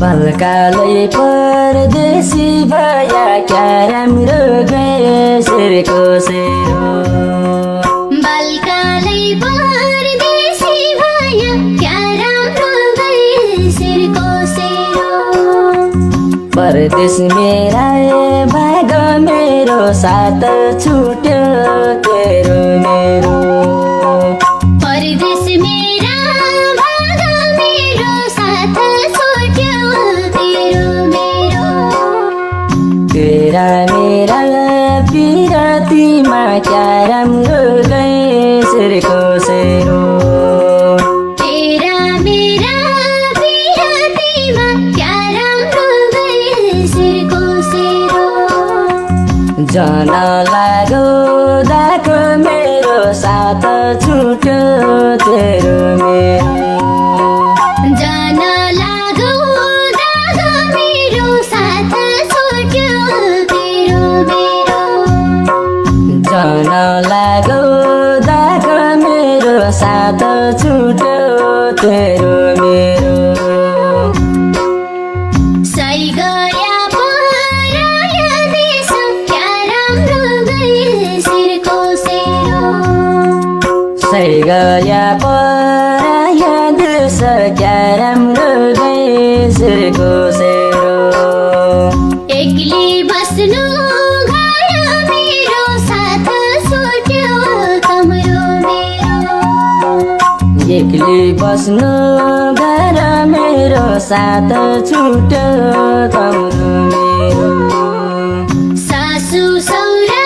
बालकालै परदेशी भया क्या राम्रो गए शेरको शेरो बालकालै परदेशी भया क्या राम्रो गए शेरको शेरो परदेश मेरा भाग मेरो साथ छुट्यो तेरो मेरो परदेश मेरा भाग मेरो साथ छुट्यो तेरो मेरो तेरा मेरा पिरातीमा क्या राम्रो गए शेरको शेरो तेरा मेरा पिरातीमा क्या राम्रो गए शेरको शेरो जन लागो दाको मेरो साथ छुट्यो तेरो मेरो जान लागो दाग मेरो साथ छुट्यो तेरो मेरो जन लागो दाको मेरो साथ छुट्यो तेरो मेरो सही गया पराया देश क्या राम्रो गए शेरको शेरो सही गया पराया देश क्या राम्रो गए शेरको शेरो एक्लै बस्नु घर मेरो साथ छुट्यो तम्रो मेरो एक्लै बस्नु घर मेरो साथ छुट्यो तम्रो मेरो सासु सौरा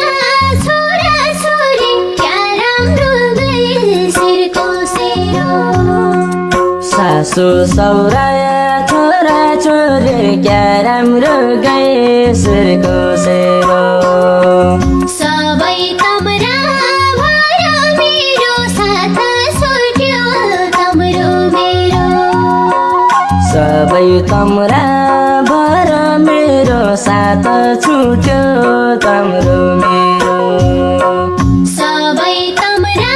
छोरा छोरी क्या राम्रो गए शेरको शेरो सासु सौरा छोरा छोरी क्या राम्रो गए शेरको शेरो सबै तम्रा भर मेरो साथ छुट्यो तम्रो मेरो सबै तम्रा भर मेरो साथ छुट्यो तम्रो मेरो सबै तम्रा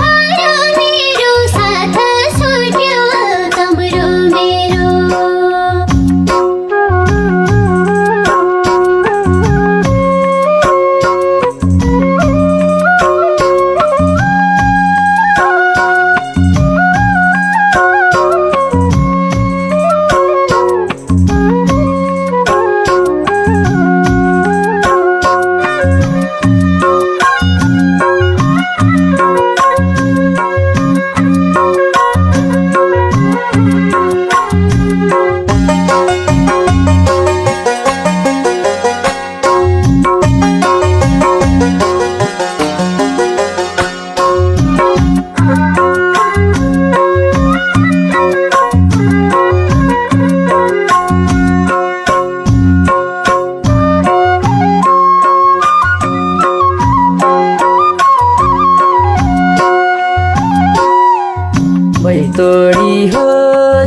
भर मेरो साथ छुट्यो तम्रो मेरो बैतोडी हो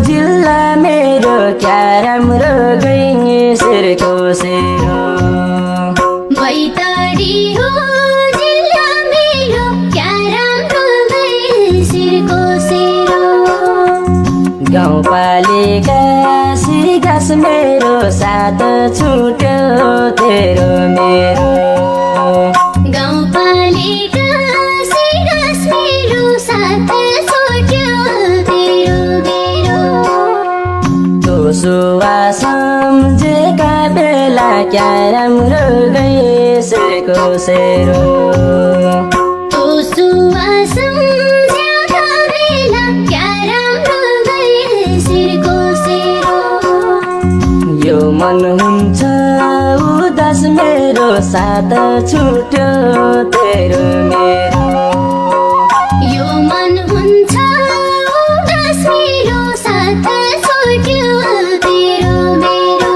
जिल्ला मेरो क्या राम्रो गए शेरको शेरो बैतडी हो जिल्ला मेरो क्या राम्रो गए शेरको शेरो गाउँपालिका सिगास मेरो साथ छुट्यो तेरो मेरो गाउँपालिका सिगास मेरो साथ छुट्यो तेरो मेरो दोसुवा सम्झेका बेला क्या राम्रो गए शेरको सिरको सेरो यो मन हुन्छ उदास मेरो साथ छुट्यो तेरो मेरो यो मन हुन्छ उदास मेरो साथ छुट्यो तेरो मेरो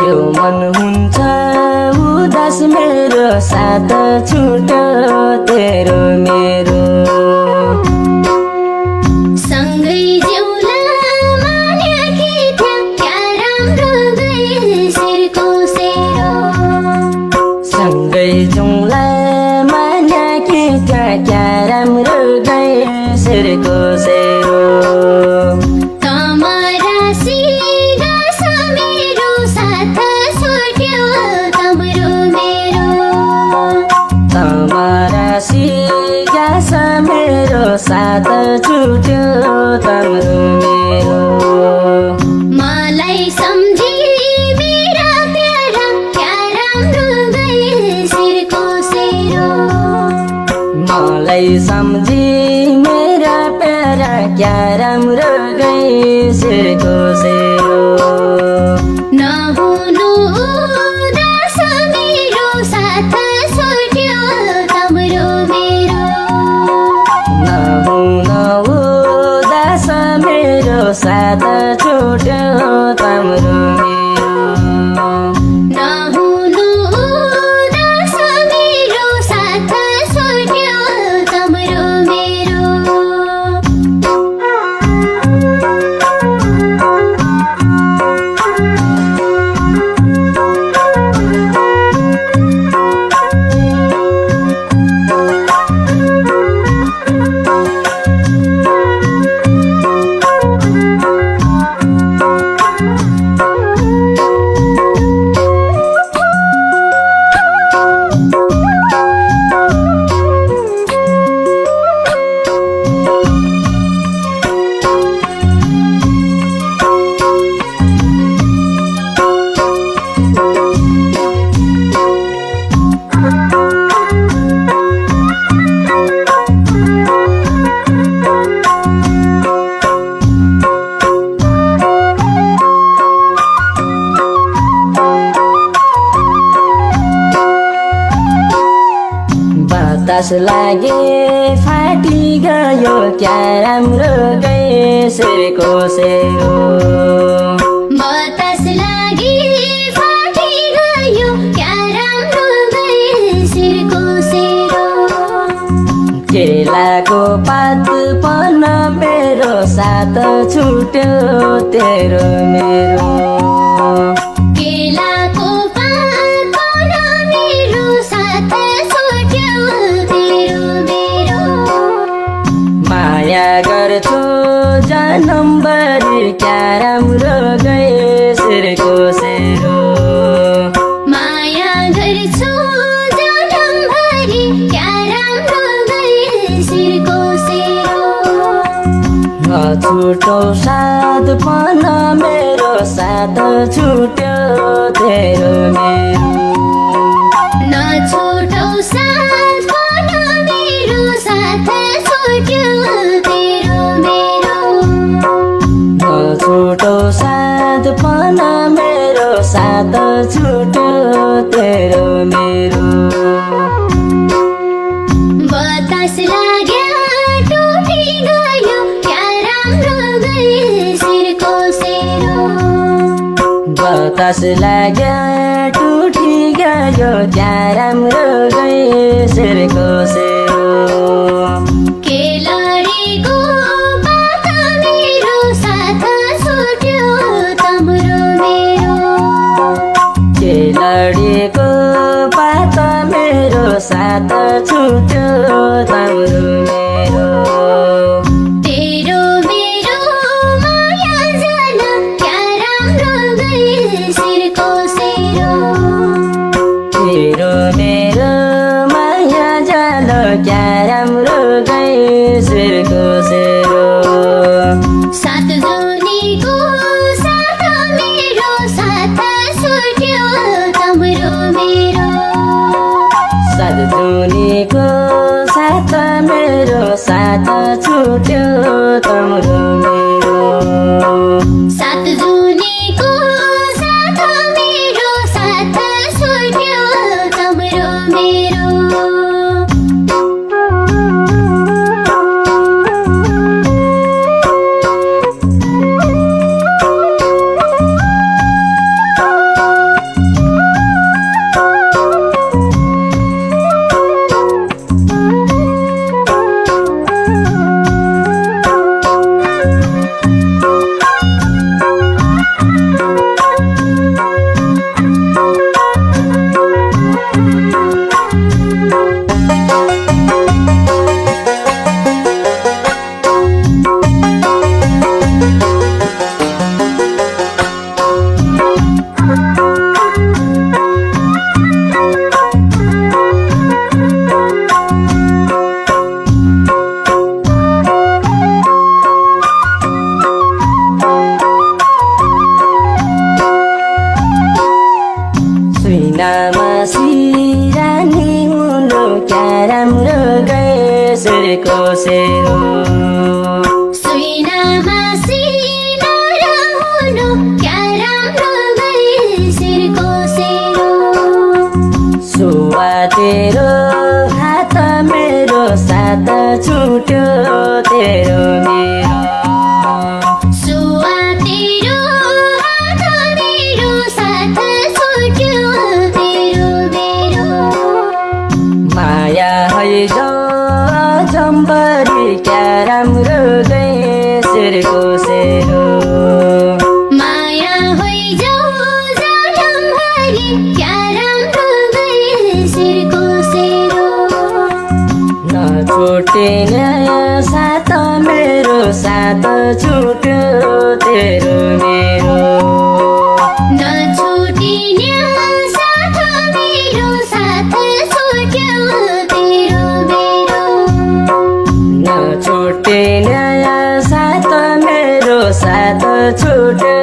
यो मन हुन्छ उदास मेरो साथ छुट्यो तेरो मेरो सँगै जिउला मानेकी थिया क्या राम्रो गए सिरको सेरो सँगै जाउँला मानेकी थिया क्या राम्रो गए सिरको सेरो तमरासी गाँस मेरो साथ छुट्यो तम्रो मेरो तमरासी गाँस मेरो साथ छुट्यो तम्रो मेरो मलाई सम्झी मेरा प्यारा क्या राम्रो गए सिरको सेरो मलाई सम्झी मेरा प्यारा क्या राम्रो गए सिरको सेरो नहुनु उदास मेरो साथ छुट्यो तम्रो मेरो नहुन उदास मेरो साथ छुट्यो तम्रो मेरो नहुनु उदास मेरो साथ छुट्यो तम्रो मेरो बतास लागे फाटी गयो क्या राम्रो गए सिरको सेरो बतास लागि फाटी गयो क्या राम्रो गए सिरको सेरो केलाको पात पन मेरो साथ छुट्यो तेरो मेरो केलाको पात पन मेरो साथ छुट्यो तेरो मेरो माया गर्छु जनमभरि क्या राम्रो गए सिरको सेरो माया गर्छु जनमभरि क्या राम्रो गए सिरको सेरो छुटो साथ पन मेरो साथ छुट्यो तेरो मेरो नछुटौ साथ पन मेरो साथ छुट्यो तेरो मेरो छुटो साथ पन मेरो साथ छुट्यो तेरो मेरो बतास लाग्या टुटी गयो क्या राम्रो गए सिरको सेरो बतास लाग्या टुटी गयो क्या राम्रो गए सिरको सेरो केलरीको पात मेरो साथ छुट्यो तम्रो मेरो केलडीको पात मेरो साथ छुट्यो तम्रो मेरो तेरो मेरो माया जाल क्या राम्रो गए सिरको सेरो तेरो मेरो माया जाल क्या राम्रो गए सिरको सेरो सात जोनीको साथ मेरो साथ छुट्यो तम्रो मेरो जुनीको साथ मेरो साथ छुट्यो तम्रो मेरो 7 जुनीको साथ मेरो साथ छुट्यो तम्रो मेरो सिरानी हुनु क्या राम्रो गैसरको सेरो सुइनामा सिना रहनु क्या राम्रो गैसिरको सेरो सुवा तेरो हात मेरो साथ छुट्यो तेरो मेरो सुवा तेरो हात मेरो साथ छुट्यो तेरो मेरो माया है जो जम्बरी क्या राम्रो गैसरको सेरो माया होइजाऊ जलमभरि क्या राम्रो गैसिरको सेरो नछुटे साथ मेरो साथ छुट्यो तेरो मेरो नछुटिने साथ मेरो साथ छुट्यो तेरो मेरो नछुटे साथ मेरो साथ छुट्यो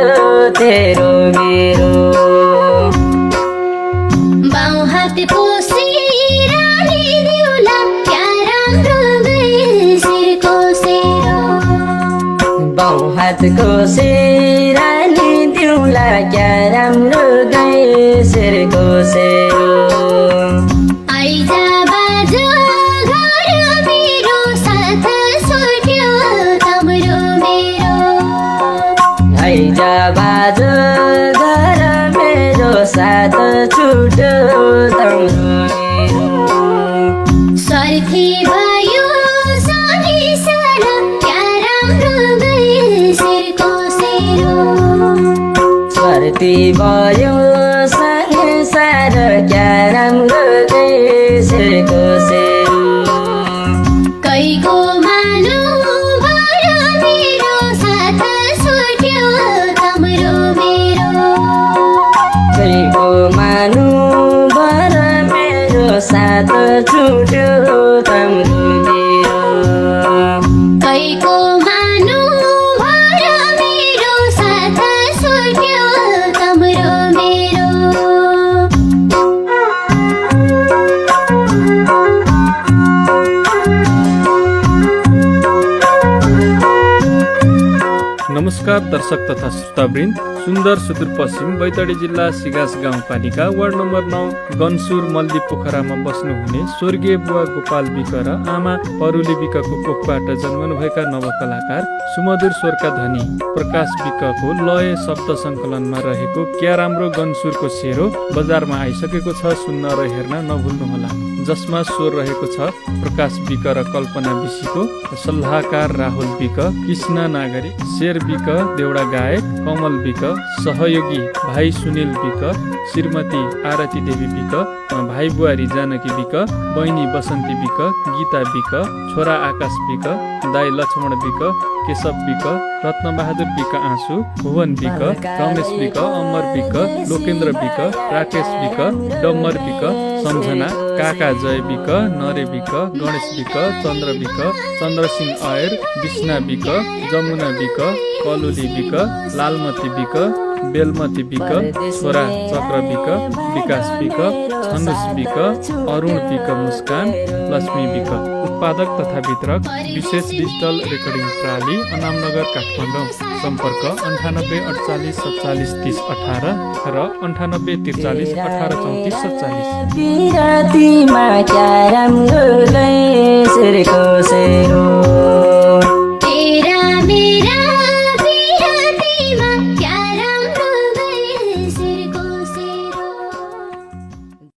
तेरो मेरो बाउ हात पोसिरानी दिउला क्या राम्रो गैसिरको सेरो बाउ हातको सिरानी दिउला क्या राम्रो गैसरको सेरो आइजा बाजो घर मेरो साथ छुट्यो तम्रो मेरो आइजा बाजो घर मेरो साथ छुट्यो तम्रो मेरो स्वार्थी भयो संसार क्या राम्रो गैसिरको सेरो स्वार्थी भयो संसार क्या राम्रो गैसरको सेरो कैको मानु भयो मेरो साथ छुट्यो तम्रो मेरो कैको मानु बर मेरो साथ छुट्यो तम्रो मेरो कैको मानु भयो मेरो साथ छुट्यो तम्रो मेरो नमस्कार दर्शक तथा श्रोतावृन्द सुन्दर सुदूरपश्चिम बैतडी जिल्ला सिगास गाउँपालिका वार्ड नम्बर 9 गन्सुर मल्दी पोखरामा बस्नुहुने स्वर्गीय बुवा गोपाल विक र आमा परुली विकको कोखबाट जन्मनुभएका नवकलाकार सुमधुर स्वरका धनी प्रकाश विकको लय शब्द सङ्कलनमा रहेको क्या राम्रो गन्सुरको सेरो बजारमा आइसकेको छ। सुन्न र हेर्न नभुल्नुहोला, जसमा स्वर रहेको छ प्रकाश विक र कल्पना विशीको, सल्लाहकार राहुल विक, कृष्ण नागरी, शेर विक, देउडा गायक कमल विक, सहयोगी भाइ सुनिल विक, श्रीमती आरती देवी विक, भाइ बुहारी जानकी विक, बहिनी बसन्ती विक, गीता विक, छोरा आकाश विक, दाइ लक्ष्मण विक, केशव विक, रत्नबहादुर विक आँसु, भुवन विक, रमेश विक, अमर विक, लोकेन्द्र विक, राकेश विक, डम्बर विक, सम्झना, काका जय विक, नरे विक, गणेश विक, चन्द्र विक, चन्द्रसिंह अयर, विष्णा विक, जमुना विक, कलुली विक, लालमती विक, बेलमती बिक, छोरा चक्र बिक, विकास बिक, छनुस बिक, अरुण बिक, मुस्कान, लक्ष्मी बिक। उत्पादक तथा वितरक विशेष डिजिटल रेकर्डिङ प्रणाली, अनामनगर, काठमाडौँ। सम्पर्क 98 48 47 30 18 र 98 43 18 34 47। पिरातीमा क्या राम्रो गए शेरको शेरो